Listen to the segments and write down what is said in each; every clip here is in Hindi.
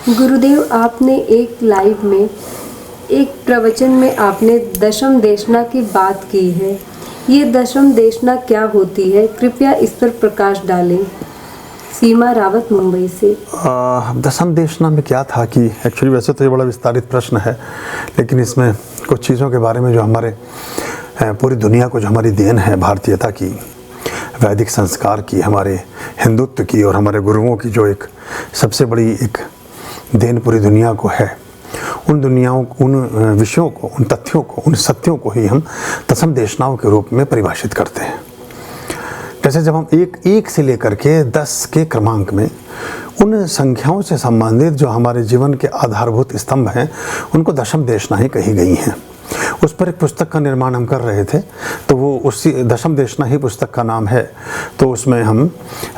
गुरुदेव, आपने एक लाइव में एक प्रवचन में आपने दशम देशना की बात की है। ये दशम देशना क्या होती है, कृपया इस पर प्रकाश डालें। सीमा रावत, मुंबई से। दशम देशना में क्या था कि एक्चुअली वैसे तो ये बड़ा विस्तारित प्रश्न है, लेकिन इसमें कुछ चीज़ों के बारे में जो हमारे पूरी दुनिया को जो हमारी देन है भारतीयता की, वैदिक संस्कार की, हमारे हिंदुत्व की और हमारे गुरुओं की जो एक सबसे बड़ी एक देन पूरी दुनिया को है, उन दुनियाओं, उन विषयों को, उन तथ्यों को, उन सत्यों को ही हम दशम देशनाओं के रूप में परिभाषित करते हैं। जैसे जब हम एक से लेकर के 10 के क्रमांक में उन संख्याओं से संबंधित जो हमारे जीवन के आधारभूत स्तंभ हैं, उनको दशम देशना ही कही गई हैं। उस पर एक पुस्तक का निर्माण हम कर रहे थे, तो वो उसी दशम देशना ही पुस्तक का नाम है। तो उसमें हम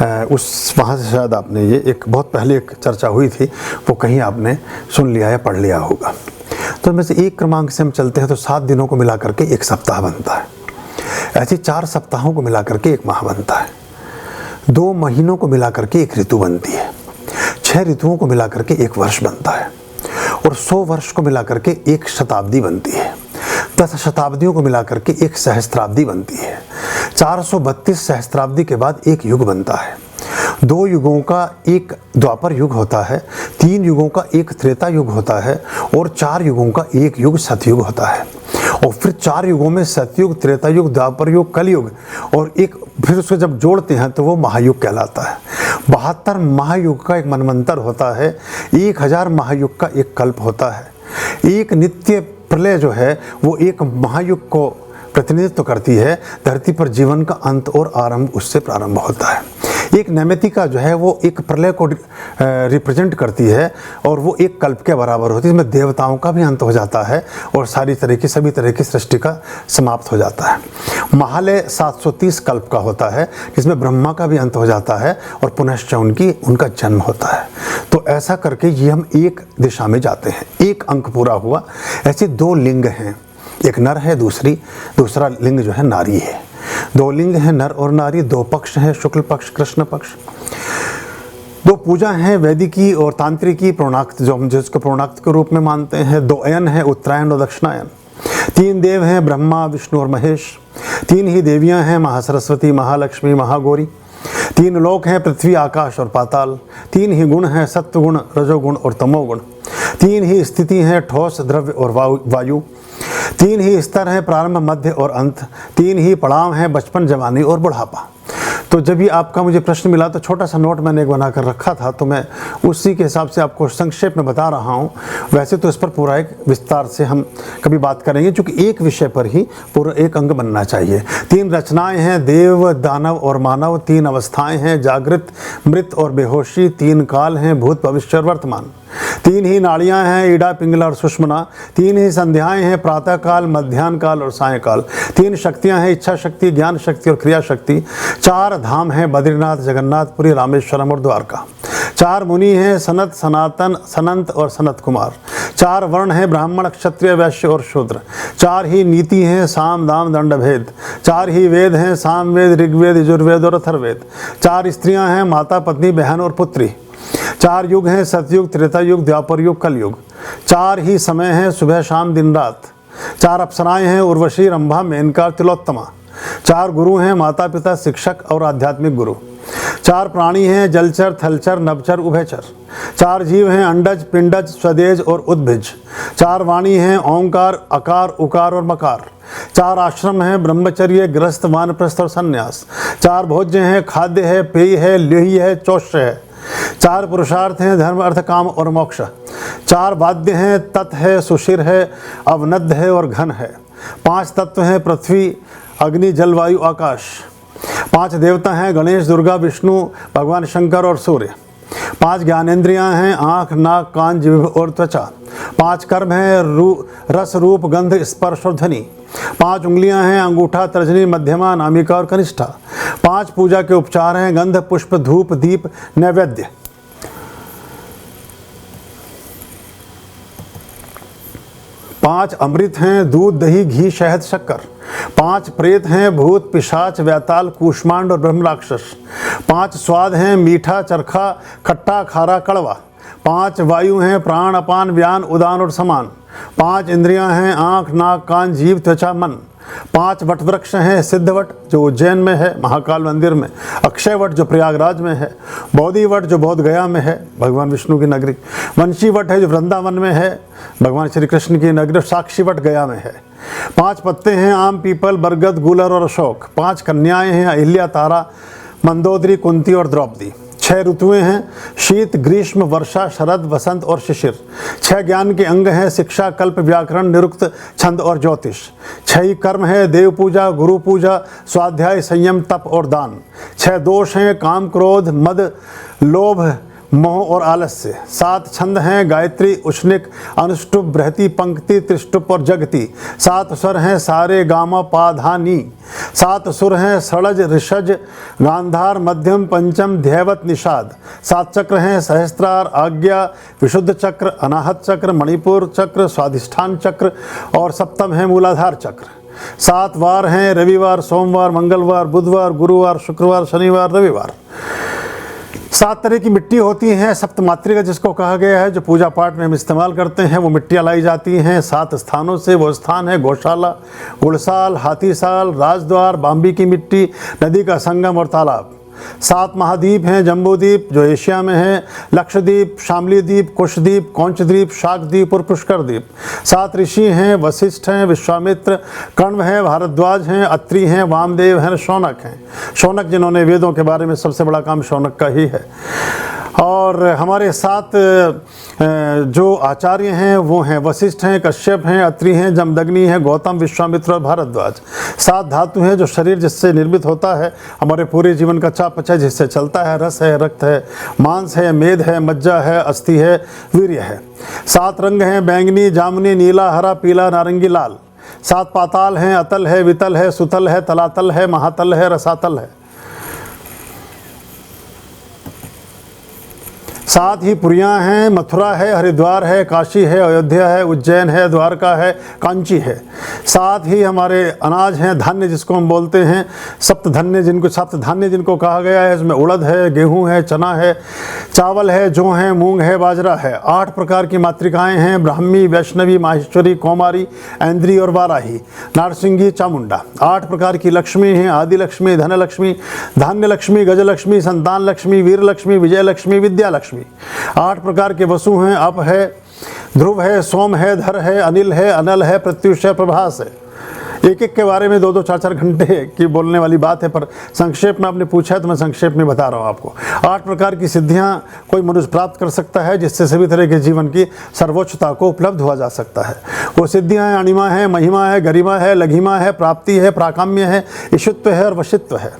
वहाँ से शायद आपने ये एक बहुत पहले एक चर्चा हुई थी, वो कहीं आपने सुन लिया या पढ़ लिया होगा। तो इनमें से एक क्रमांक से हम चलते हैं तो 7 दिनों को मिला करके एक सप्ताह बनता है। ऐसे 4 सप्ताहों को मिला करके एक माह बनता है। 2 महीनों को मिला करके एक ऋतु बनती है। 6 ऋतुओं को मिला करके एक वर्ष बनता है। और 100 वर्ष को मिला करके एक शताब्दी बनती है। 10 शताब्दियों को मिला करके एक सहस्त्राब्दी बनती है। 432 सहस्त्राब्दी के बाद एक युग बनता है। 2 युगों का एक द्वापर युग होता है, 3 युगों का एक त्रेता युग होता है और 4 युगों का एक युग सतयुग होता है। और फिर 4 युगों में सतयुग, त्रेता युग, द्वापर युग, कलयुग और एक फिर उसको जब जोड़ते हैं तो वो महायुग कहलाता है। 72 महायुग का एक मनवंतर होता है। 1000 महायुग का एक कल्प होता है। एक नित्य प्रलय जो है वो एक महायुग को प्रतिनिधित्व करती है। धरती पर जीवन का अंत और आरंभ उससे प्रारंभ होता है। एक नैमितिका जो है वो एक प्रलय को रिप्रेजेंट करती है और वो एक कल्प के बराबर होती है, जिसमें देवताओं का भी अंत हो जाता है और सभी तरह की सृष्टि का समाप्त हो जाता है। महालय 730 कल्प का होता है, जिसमें ब्रह्मा का भी अंत हो जाता है और पुनश्च उनका जन्म होता है। तो ऐसा करके ये हम एक दिशा में जाते हैं। एक अंक पूरा हुआ। ऐसे 2 लिंग हैं, एक नर है, दूसरा लिंग जो है नारी है। 2 लिंग हैं, नर और नारी। 2 पक्ष हैं, शुक्ल पक्ष, कृष्ण पक्ष। 2 पूजा हैं, वैदिकी और तांत्रिकी, पूर्णाक्त जो हम जिसको पूर्णाक्त के रूप में मानते हैं। 2 अयन है, उत्तरायण और दक्षिणायन। 3 देव हैं, ब्रह्मा, विष्णु और महेश। 3 ही देवियां हैं, महासरस्वती, महालक्ष्मी, महागौरी। 3 लोक हैं, पृथ्वी, आकाश और पाताल। 3 ही गुण हैं, सत्वगुण, रजोगुण और तमोगुण। 3 ही स्थिति हैं, ठोस, द्रव्य और वायु। 3 ही स्तर हैं, प्रारंभ, मध्य और अंत। 3 ही पड़ाव हैं, बचपन, जवानी और बुढ़ापा। तो जब ये आपका मुझे प्रश्न मिला तो छोटा सा नोट मैंने एक बना कर रखा था, तो मैं उसी के हिसाब से आपको संक्षेप में बता रहा हूँ। वैसे तो इस पर पूरा एक विस्तार से हम कभी बात करेंगे, क्योंकि एक विषय पर ही पूरा एक अंग बनना चाहिए। 3 रचनाएं हैं, देव, दानव और मानव। 3 अवस्थाएं हैं, जागृत, मृत और बेहोशी। 3 काल हैं, भूत, भविष्य और वर्तमान। 3 ही नाड़ियां हैं, ईड़ा, पिंगला और सुषुम्ना। 3 ही संध्याएं हैं, प्रातः काल, मध्याह्न काल और सायंकाल। 3 शक्तियां हैं, इच्छा शक्ति, ज्ञान शक्ति और क्रिया शक्ति। 4 धाम हैं, बद्रीनाथ, जगन्नाथपुरी, रामेश्वरम और द्वारका। 4 मुनि हैं, सनत, सनातन, सनंत और सनत कुमार। 4 वर्ण हैं, ब्राह्मण, क्षत्रिय, वैश्य और शूद्र। 4 ही नीति हैं, साम, दाम, दंड, भेद। 4 ही वेद हैं, सामवेद, ऋग्वेद, यजुर्वेद और अथर्ववेद। 4 स्त्रियां हैं, माता, पत्नी, बहन और पुत्री। 4 युग हैं, सतयुग, त्रेता युग, द्वापर युग, कलयुग। 4 ही समय हैं, सुबह, शाम, दिन, रात। 4 अप्सराएं हैं, उर्वशी, रंभा, मेनका, तिलोत्तमा। 4 गुरु हैं, माता, पिता, शिक्षक और आध्यात्मिक गुरु। 4 प्राणी हैं, जलचर, थलचर, नभचर, उभयचर। 4 जीव हैं, अंडज, पिंडज, स्वदेज और उद्भिज। 4 वाणी हैं, ओंकार, अकार, उकार और मकार। 4 आश्रम हैं, ब्रह्मचर्य, गृहस्थ, वानप्रस्थ और संन्यास। 4 भोज्य हैं, खाद्य है, पेय है, लेही है, चौष्य है। 4 पुरुषार्थ हैं, धर्म, अर्थ, काम और मोक्ष। 4 वाद्य हैं, तत् है, सुशिर है, अवनद्ध है और घन है। 5 तत्व हैं, पृथ्वी, अग्नि, जल, वायु, आकाश। 5 देवता हैं, गणेश, दुर्गा, विष्णु, भगवान शंकर और सूर्य। 5 ज्ञानेंद्रियां हैं, आँख, नाक, कान, जिह्वा और त्वचा। 5 कर्म हैं, रस, रूप, गंध, स्पर्श और ध्वनि। 5 उंगलियां हैं, अंगूठा, तर्जनी, मध्यमा, नामिका और कनिष्ठा। 5 पूजा के उपचार हैं, गंध, पुष्प, धूप, दीप, नैवेद्य। 5 अमृत हैं, दूध, दही, घी, शहद, शक्कर। 5 प्रेत हैं, भूत, पिशाच, वैताल, कूष्मांड और ब्रह्म राक्षस। 5 स्वाद हैं, मीठा, चरखा, खट्टा, खारा, कड़वा। 5 वायु हैं, प्राण, अपान, व्यान, उदान और समान। 5 इंद्रियां हैं, आँख, नाक, कान, जीभ, त्वचा, मन। 5 वट वृक्ष हैं, सिद्धवट जो उज्जैन में है महाकाल मंदिर में, अक्षय वट जो प्रयागराज में है, बोधि वट जो बोध गया में है भगवान विष्णु की नगरी, वंशी वट है जो वृंदावन में है भगवान श्री कृष्ण की नगरी, साक्षी वट गया में है। 5 पत्ते हैं, आम, पीपल, बरगद, गूलर और अशोक। 5 कन्याएं हैं, अहिल्या, तारा, मंदोदरी, कुंती और द्रौपदी। 6 ऋतुएं हैं, शीत, ग्रीष्म, वर्षा, शरद, वसंत और शिशिर। 6 ज्ञान के अंग हैं, शिक्षा, कल्प, व्याकरण, निरुक्त, छंद और ज्योतिष। 6 ही कर्म है, देव पूजा, गुरु पूजा, स्वाध्याय, संयम, तप और दान। 6 दोष हैं, काम, क्रोध, मद, लोभ, मोह और आलस्य। 7 छंद हैं, गायत्री, उष्णिक, अनुष्टुप, बृहति, पंक्ति, त्रिष्टुप और जगति। 7 स्वर हैं, सारे, गामा, पा, धा, नी। 7 सुर हैं, सड़ज, ऋषज, गांधार, मध्यम, पंचम, ध्यवत, निषाद। 7 चक्र हैं, सहस्त्रार, आज्ञा, विशुद्ध चक्र, अनाहत चक्र, मणिपुर चक्र, स्वाधिष्ठान चक्र और सप्तम है मूलाधार चक्र। 7 वार हैं, रविवार, सोमवार, मंगलवार, बुधवार, गुरुवार, शुक्रवार, शनिवार, रविवार। 7 तरह की मिट्टी होती हैं, सप्तमात्रिका जिसको कहा गया है, जो पूजा पाठ में हम इस्तेमाल करते हैं वो मिट्टियाँ लाई जाती हैं 7 स्थानों से। वो स्थान है गौशाला, गुड़साल, हाथीसाल, राजद्वार, बाम्बी की मिट्टी, नदी का संगम और तालाब। 7 महाद्वीप हैं, जम्बूद्वीप जो एशिया में है, लक्षद्वीप, शामली द्वीप, कुशद्वीप, कौंचद्वीप, शाकद्वीप और पुष्कर द्वीप। 7 ऋषि हैं, वशिष्ठ हैं, विश्वामित्र, कण्व हैं, भारद्वाज हैं, अत्रि हैं, वामदेव हैं, शौनक हैं। शौनक जिन्होंने वेदों के बारे में सबसे बड़ा काम शौनक का ही है। और हमारे 7 जो आचार्य हैं वो हैं वशिष्ठ हैं, कश्यप हैं, अत्रि हैं, जमदग्नि हैं, गौतम, विश्वामित्र और भारद्वाज। 7 धातु हैं जो शरीर जिससे निर्मित होता है, हमारे पूरे जीवन का चापच है जिससे चलता है, रस है, रक्त है, मांस है, मेद है, मज्जा है, अस्थि है, वीर्य है। 7 रंग हैं, बैंगनी, जामुनी, नीला, हरा, पीला, नारंगी, लाल। 7 पाताल हैं, अतल है, वितल है, सुतल है, तलातल है, महातल है, रसातल है। 7 ही पुरियाँ हैं, मथुरा है, हरिद्वार है, काशी है, अयोध्या है, उज्जैन है, द्वारका है, कांची है। 7 ही हमारे अनाज हैं, धान्य जिसको हम बोलते हैं, सप्तधान्य जिनको कहा गया है। इसमें उड़द है, गेहूं है, चना है, चावल है, जौ है, मूंग है, बाजरा है। 8 प्रकार की मातृकाएँ हैं, ब्राह्मी, वैष्णवी, माहेश्वरी, कौमारी, ऐन्द्री और वाराही, नारसिंगी, चामुंडा। 8 प्रकार की लक्ष्मी हैं, आदि लक्ष्मी, धनलक्ष्मी, धान्य लक्ष्मी, गजलक्ष्मी, संतान लक्ष्मी, वीर लक्ष्मी, विजय लक्ष्मी, विद्या लक्ष्मी। 8 प्रकार के वसु हैं, अप है, ध्रुव है, सोम है, धर है, अनिल है, अनल है, प्रत्युष है, प्रभास है। एक के बारे में 2-2, 4-4 घंटे की बोलने वाली बात है, पर संक्षेप में आपने पूछा है तो मैं संक्षेप में बता रहा हूँ आपको। 8 प्रकार की सिद्धियाँ कोई मनुष्य प्राप्त कर सकता है जिससे सभी तरह के जीवन की सर्वोच्चता को उपलब्ध हुआ जा सकता है। वो सिद्धियाँ हैं, अणिमा है, महिमा है, गरिमा है, लघिमा है, प्राप्ति है, प्राकाम्य है, ईशुत्व है और वशित्व है।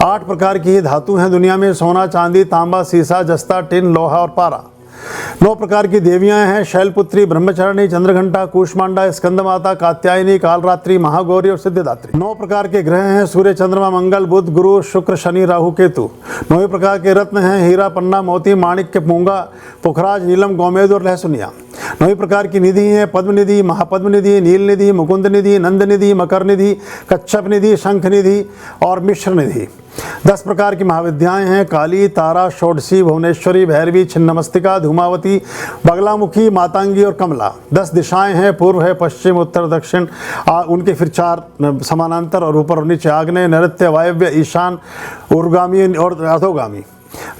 8 प्रकार की धातु हैं दुनिया में, सोना, चांदी, तांबा, सीसा, जस्ता, टिन, लोहा और पारा। 9 प्रकार की देवियां हैं, शैलपुत्री, ब्रह्मचारिणी, चंद्रघंटा, कूष्मांडा, स्कंदमाता, कात्यायनी, कालरात्रि, महागौरी और सिद्धिदात्री। 9 प्रकार के ग्रह हैं, सूर्य, चंद्रमा, मंगल, बुध, गुरु, शुक्र, शनि, राहु, केतु। 9 प्रकार के रत्न हैं, हीरा, पन्ना, मोती, माणिक्य, मूंगा, पुखराज, नीलम, गोमेद और लहसुनिया। 9 प्रकार की निधि हैं, पद्मनिधि, महापद्मनिधि, नीलनिधि, मुकुंदनिधि, नंदनिधि, मकरनिधि, कच्छप निधि, शंखनिधि और मिश्र निधि। 10 प्रकार की महाविद्याएं हैं, काली, तारा, षोडशी, भुवनेश्वरी, भैरवी, छिन्नमस्तिका, धूमावती, बगलामुखी, मातांगी और कमला। 10 दिशाएं हैं, पूर्व है, पश्चिम, उत्तर, दक्षिण, उनके फिर 4 समानांतर और ऊपर और नीचे, आग्नेय, नैऋत्य, वायव्य, ईशान, ऊर्ध्वगामी और अधोगामी।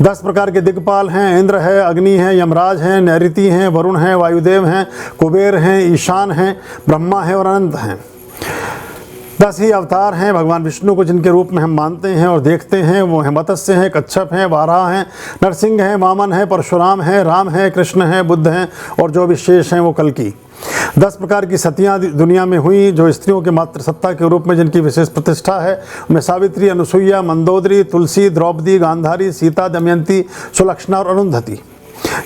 10 प्रकार के दिक्पाल हैं, इंद्र है, अग्नि है, यमराज हैं, नैऋति हैं, वरुण हैं, वायुदेव हैं, कुबेर हैं, ईशान हैं, ब्रह्मा है और अनंत हैं। 10 ही अवतार हैं भगवान विष्णु को जिनके रूप में हम मानते हैं और देखते हैं। वो हैं मत्स्य हैं, कच्छप हैं, वाराह हैं, नरसिंह हैं, वामन हैं, परशुराम हैं, राम हैं, कृष्ण हैं, बुद्ध हैं और जो विशेष हैं वो कल्कि। 10 प्रकार की सतियाँ दुनिया में हुई जो स्त्रियों के मातृ सत्ता के रूप में जिनकी विशेष प्रतिष्ठा है। उनमें सावित्री, अनुसुईया, मंदोदरी, तुलसी, द्रौपदी, गांधारी, सीता, दमयंती, सुलक्षणा और अरुंधति।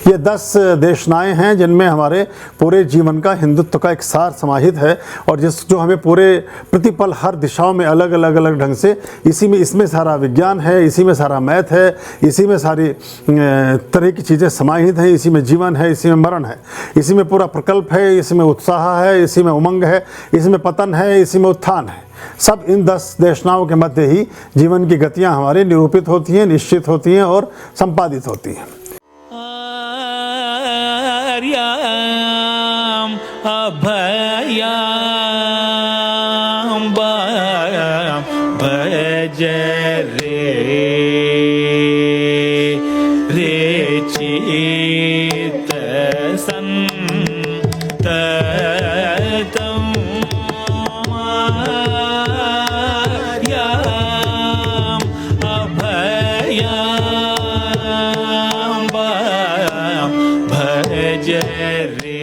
ये 10 देशनाएँ हैं जिनमें हमारे पूरे जीवन का हिंदुत्व का एक सार समाहित है और जो हमें पूरे प्रतिपल हर दिशाओं में अलग अलग ढंग से इसमें सारा विज्ञान है, इसी में सारा मैथ है, इसी में सारी तरह की चीज़ें समाहित हैं, इसी में जीवन है, इसी में मरण है, इसी में पूरा प्रकल्प है, इसी में उत्साह है, इसी में उमंग है, इसी में पतन है, इसी में उत्थान है। सब इन 10 देशनाओं के मध्य ही जीवन की गतियाँ हमारी निरूपित होती हैं, निश्चित होती हैं और संपादित होती हैं। अभयाम्बा भज रे चित्त संततं मायाम् अभयाम्बा भज रे